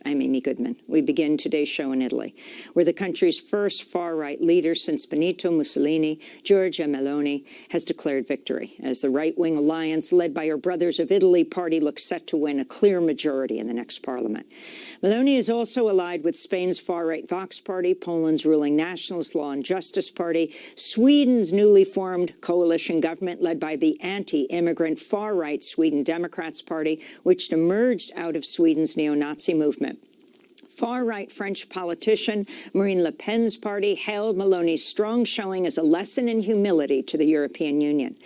I'm Amy Goodman. We begin today's show in Italy, where the country's first far-right leader since Benito Mussolini, Giorgia Meloni, has declared victory as the right-wing alliance led by her Brothers of Italy party looks set to win a clear majority in the next parliament. Meloni is also allied with Spain's far-right Vox party, Poland's ruling Nationalist Law and Justice party, Sweden's newly formed coalition government led by the anti-immigrant far-right Sweden Democrats party, which emerged out of Sweden's neo-Nazi movement. Far-right French politician Marine Le Pen's party hailed Meloni's strong showing as a lesson in humility to the European Union.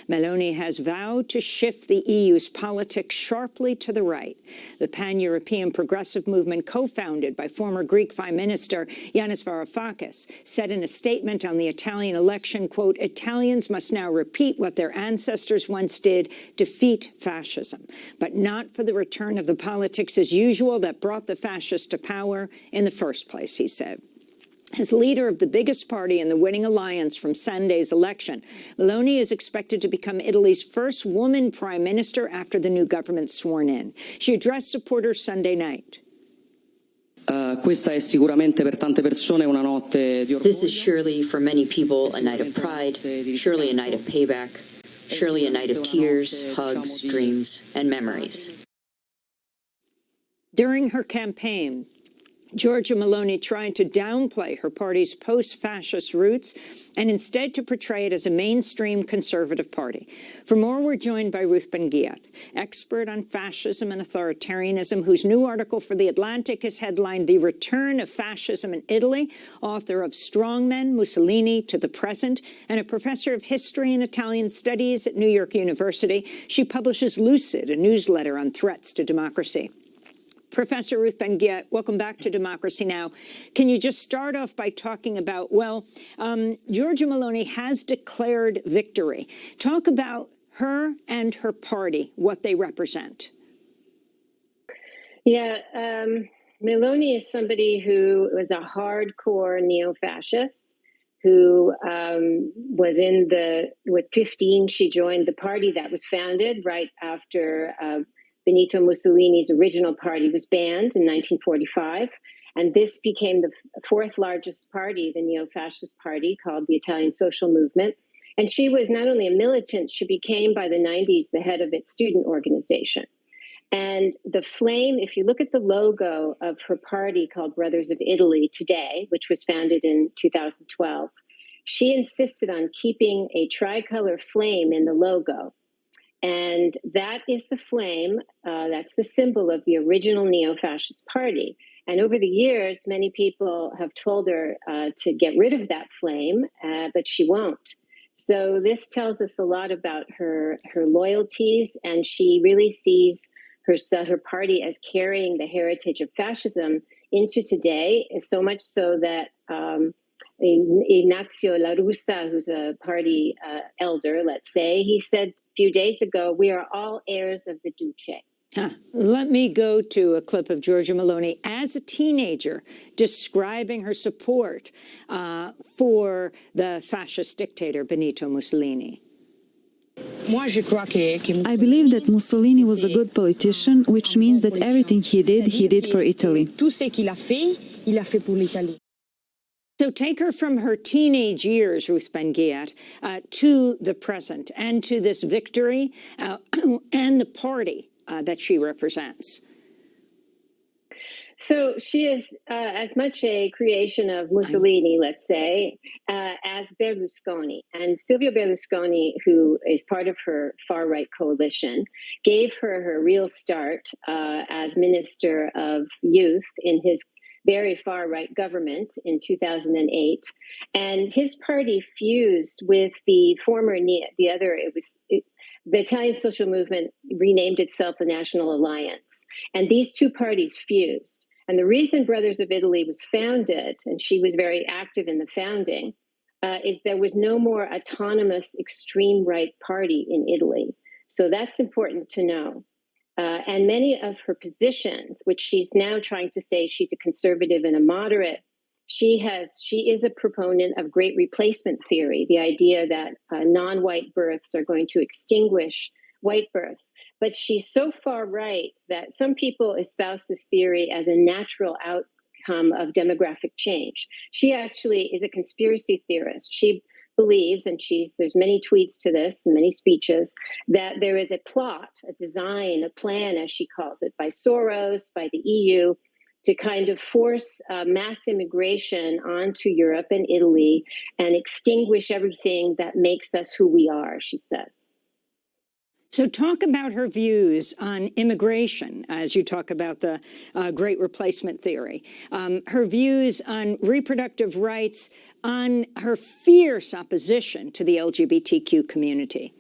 Meloni has vowed to shift the EU's politics sharply to the right. The pan-European progressive movement, co-founded by former Greek Prime Minister Yanis Varoufakis, said in a statement on the Italian election, quote, "Italians must now repeat what their ancestors once did, defeat fascism, but not for the return of the politics as usual that brought the fascists to power in the first place," he said. As leader of the biggest party in the winning alliance from Sunday's election, Meloni is expected to become Italy's first woman prime minister after the new government sworn in. She addressed supporters Sunday night. This is surely for many people a night of pride, surely a night of payback, surely a night of tears, hugs, dreams, and memories. During her campaign, Giorgia Meloni tried to downplay her party's post-fascist roots and instead to portray it as a mainstream conservative party. For more, we're joined by Ruth Ben-Ghiat, expert on fascism and authoritarianism, whose new article for The Atlantic is headlined "The Return of Fascism in Italy," author of Strongmen, Mussolini to the Present, and a professor of history and Italian studies at New York University. She publishes Lucid, a newsletter on threats to democracy. Professor Ruth Ben-Ghiat, welcome back to Democracy Now! Can you just start off by talking about, Giorgia Meloni has declared victory. Talk about her and her party, what they represent. Yeah, Meloni is somebody who was a hardcore neo-fascist who was with 15, she joined the party that was founded right after Benito Mussolini's original party was banned in 1945, and this became the fourth largest party, the neo-fascist party called the Italian Social Movement. And she was not only a militant, she became by the 90s the head of its student organization. And the flame, if you look at the logo of her party called Brothers of Italy today, which was founded in 2012, she insisted on keeping a tricolor flame in the logo. And that is the flame, that's the symbol of the original neo-fascist party. And over the years, many people have told her to get rid of that flame, but she won't. So this tells us a lot about her loyalties, and she really sees her party as carrying the heritage of fascism into today, so much so that Ignazio La Russa, who's a party elder, let's say, he said a few days ago, "We are all heirs of the Duce." Let me go to a clip of Giorgia Meloni as a teenager describing her support for the fascist dictator Benito Mussolini. I believe that Mussolini was a good politician, which means that everything he did for Italy. So take her from her teenage years, Ruth Ben-Ghiat, to the present and to this victory and the party that she represents. So she is as much a creation of Mussolini, let's say, as Berlusconi. And Silvio Berlusconi, who is part of her far-right coalition, gave her real start as Minister of Youth in his very far-right government in 2008. And his party fused with the the Italian Social Movement renamed itself the National Alliance. And these two parties fused. And the reason Brothers of Italy was founded, and she was very active in the founding, is there was no more autonomous extreme right party in Italy. So that's important to know. And many of her positions, which she's now trying to say she's a conservative and a moderate, she is a proponent of great replacement theory, the idea that non-white births are going to extinguish white births. But she's so far right that some people espouse this theory as a natural outcome of demographic change. She actually is a conspiracy theorist. She believes, and there's many tweets to this and many speeches, that there is a plot, a design, a plan, as she calls it, by Soros, by the EU, to kind of force mass immigration onto Europe and Italy and extinguish everything that makes us who we are, she says. So talk about her views on immigration, as you talk about the Great Replacement theory, her views on reproductive rights, on her fierce opposition to the LGBTQ community.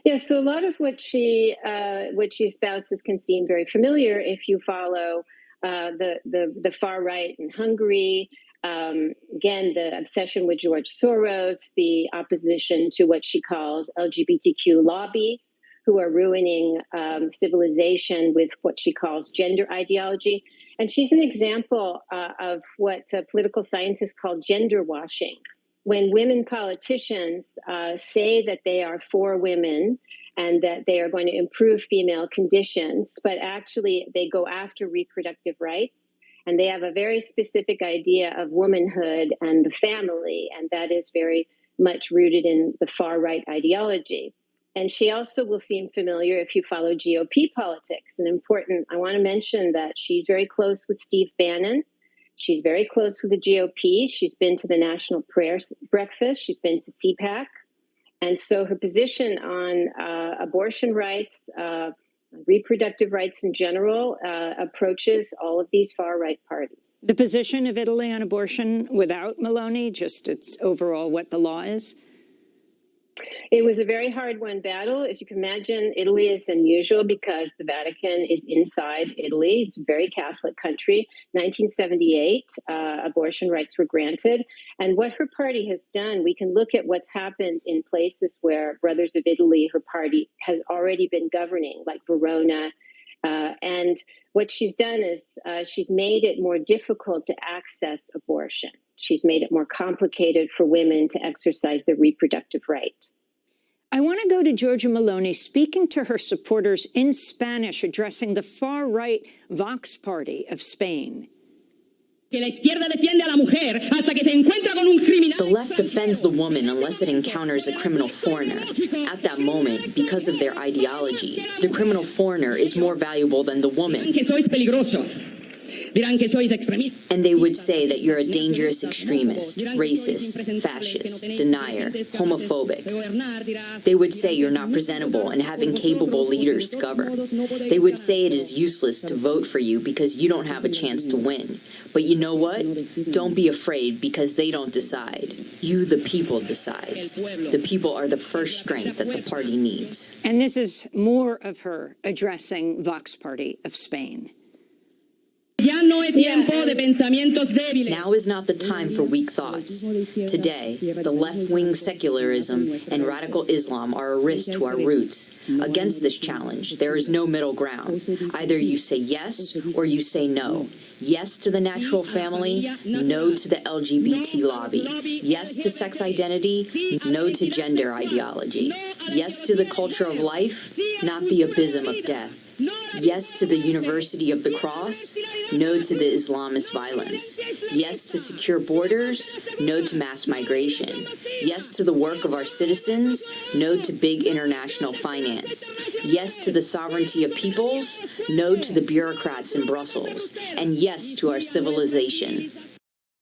Yeah, so a lot of what she espouses can seem very familiar if you follow the far right in Hungary. Again, the obsession with George Soros, the opposition to what she calls LGBTQ lobbies, who are ruining civilization with what she calls gender ideology. And she's an example of what political scientists call gender washing. When women politicians say that they are for women and that they are going to improve female conditions, but actually they go after reproductive rights, and they have a very specific idea of womanhood and the family, and that is very much rooted in the far-right ideology. And she also will seem familiar if you follow GOP politics. And I want to mention that she's very close with Steve Bannon. She's very close with the GOP. She's been to the National Prayer Breakfast. She's been to CPAC. And so her position on abortion rights, reproductive rights in general, approaches all of these far-right parties. The position of Italy on abortion without Meloni, just it's overall what the law is? It was a very hard-won battle. As you can imagine, Italy is unusual because the Vatican is inside Italy. It's a very Catholic country. 1978, abortion rights were granted. And what her party has done, we can look at what's happened in places where Brothers of Italy, her party, has already been governing, like Verona. And what she's done is she's made it more difficult to access abortion. She's made it more complicated for women to exercise their reproductive right. I want to go to Giorgia Meloni speaking to her supporters in Spanish, addressing the far-right Vox Party of Spain. The left defends the woman unless it encounters a criminal foreigner. At that moment, because of their ideology, the criminal foreigner is more valuable than the woman. And they would say that you're a dangerous extremist, racist, fascist, denier, homophobic. They would say you're not presentable and have incapable leaders to govern. They would say it is useless to vote for you because you don't have a chance to win. But you know what? Don't be afraid because they don't decide. You, the people, decides. The people are the first strength that the party needs. And this is more of her addressing Vox Party of Spain. Now is not the time for weak thoughts. Today, the left-wing secularism and radical Islam are a risk to our roots. Against this challenge, there is no middle ground. Either you say yes or you say no. Yes to the natural family, no to the LGBT lobby. Yes to sex identity, no to gender ideology. Yes to the culture of life, not the abysm of death. Yes to the University of the Cross, no to the Islamist violence. Yes to secure borders, no to mass migration. Yes to the work of our citizens, no to big international finance. Yes to the sovereignty of peoples, no to the bureaucrats in Brussels. And yes to our civilization.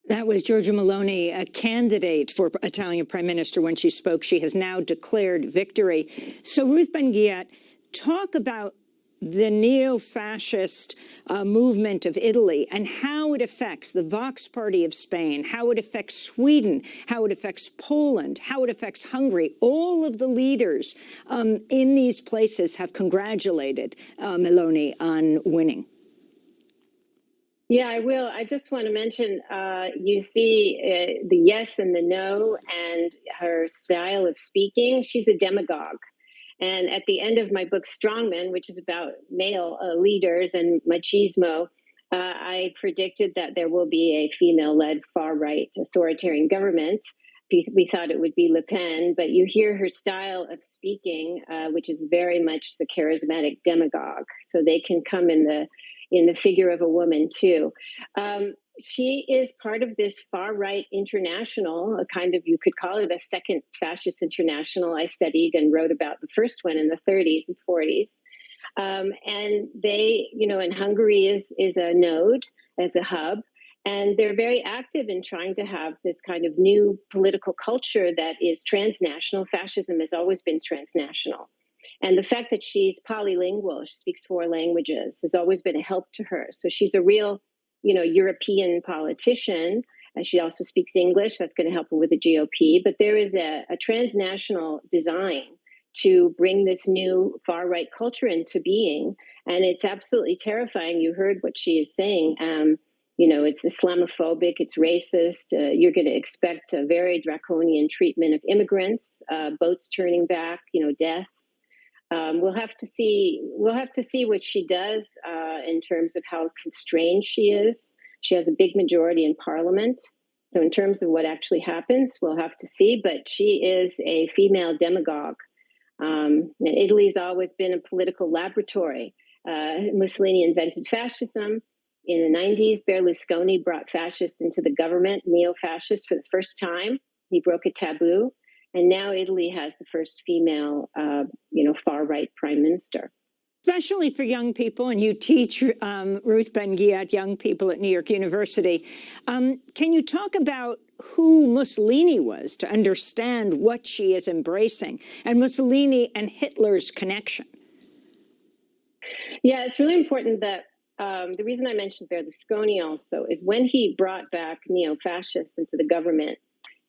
That was Giorgia Meloni, a candidate for Italian Prime Minister when she spoke. She has now declared victory. So Ruth Ben-Ghiat, talk about the neo-fascist movement of Italy and how it affects the Vox Party of Spain, how it affects Sweden, how it affects Poland, how it affects Hungary. All of the leaders in these places have congratulated Meloni on winning. Yeah, I will. I just want to mention, you see the yes and the no and her style of speaking. She's a demagogue. And at the end of my book, Strongmen, which is about male leaders and machismo, I predicted that there will be a female-led far-right authoritarian government. we thought it would be Le Pen, but you hear her style of speaking, which is very much the charismatic demagogue. So they can come in the figure of a woman too. She is part of this far-right international, a kind of, you could call it a second fascist international. I studied and wrote about the first one in the 30s and 40s. And they, and Hungary is a node, as a hub. And they're very active in trying to have this kind of new political culture that is transnational. Fascism has always been transnational. And the fact that she's polylingual, she speaks 4 languages, has always been a help to her. So she's a real, European politician. And she also speaks English. That's going to help her with the GOP. But there is a transnational design to bring this new far-right culture into being. And it's absolutely terrifying. You heard what she is saying. It's Islamophobic, it's racist. You're going to expect a very draconian treatment of immigrants, boats turning back, deaths. We'll have to see what she does in terms of how constrained she is. She has a big majority in parliament. So in terms of what actually happens, we'll have to see. But she is a female demagogue. And Italy's always been a political laboratory. Mussolini invented fascism. In the 90s, Berlusconi brought fascists into the government, neo-fascists, for the first time. He broke a taboo. And now Italy has the first female, far-right prime minister. Especially for young people, and you teach, Ruth Ben-Ghiat, young people at New York University. Can you talk about who Mussolini was to understand what she is embracing, and Mussolini and Hitler's connection? Yeah, it's really important that the reason I mentioned Berlusconi also is when he brought back neo-fascists into the government,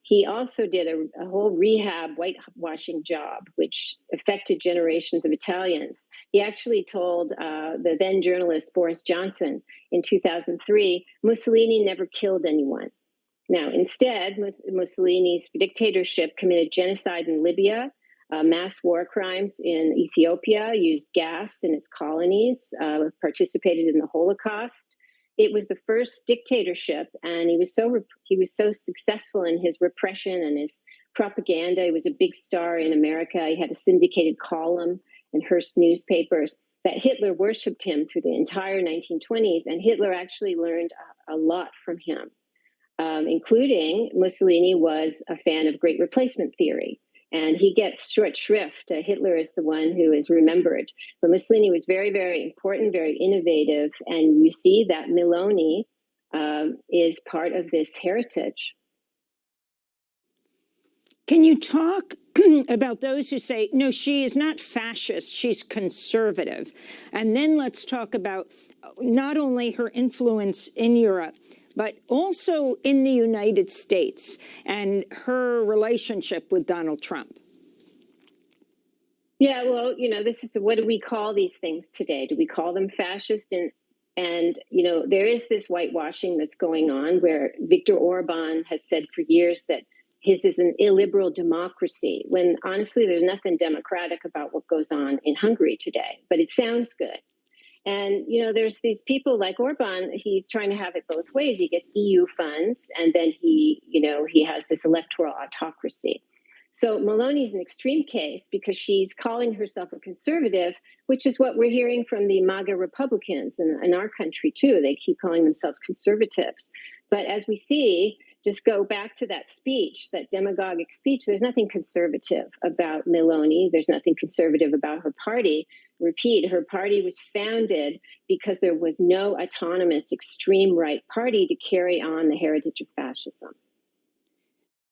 he also did a whole rehab whitewashing job, which affected generations of Italians. He actually told the then journalist Boris Johnson in 2003, Mussolini never killed anyone. Now, instead, Mussolini's dictatorship committed genocide in Libya, mass war crimes in Ethiopia, used gas in its colonies, participated in the Holocaust. It was the first dictatorship, and he was so successful in his repression and his propaganda. He was a big star in America. He had a syndicated column in Hearst newspapers that Hitler worshipped him through the entire 1920s, and Hitler actually learned a lot from him, including Mussolini was a fan of great replacement theory. And he gets short shrift. Hitler is the one who is remembered. But Mussolini was very, very important, very innovative. And you see that Meloni is part of this heritage. Can you talk about those who say, no, she is not fascist, she's conservative? And then let's talk about not only her influence in Europe, but also in the United States and her relationship with Donald Trump. Yeah, well, this is, what do we call these things today? Do we call them fascist? And there is this whitewashing that's going on where Viktor Orban has said for years that his is an illiberal democracy, when honestly, there's nothing democratic about what goes on in Hungary today, but it sounds good. And, there's these people like Orban, he's trying to have it both ways. He gets EU funds, and then he has this electoral autocracy. So Meloni's an extreme case because she's calling herself a conservative, which is what we're hearing from the MAGA Republicans in our country, too. They keep calling themselves conservatives. But as we see, just go back to that speech, that demagogic speech, there's nothing conservative about Meloni. There's nothing conservative about her party. Repeat, her party was founded because there was no autonomous extreme right party to carry on the heritage of fascism.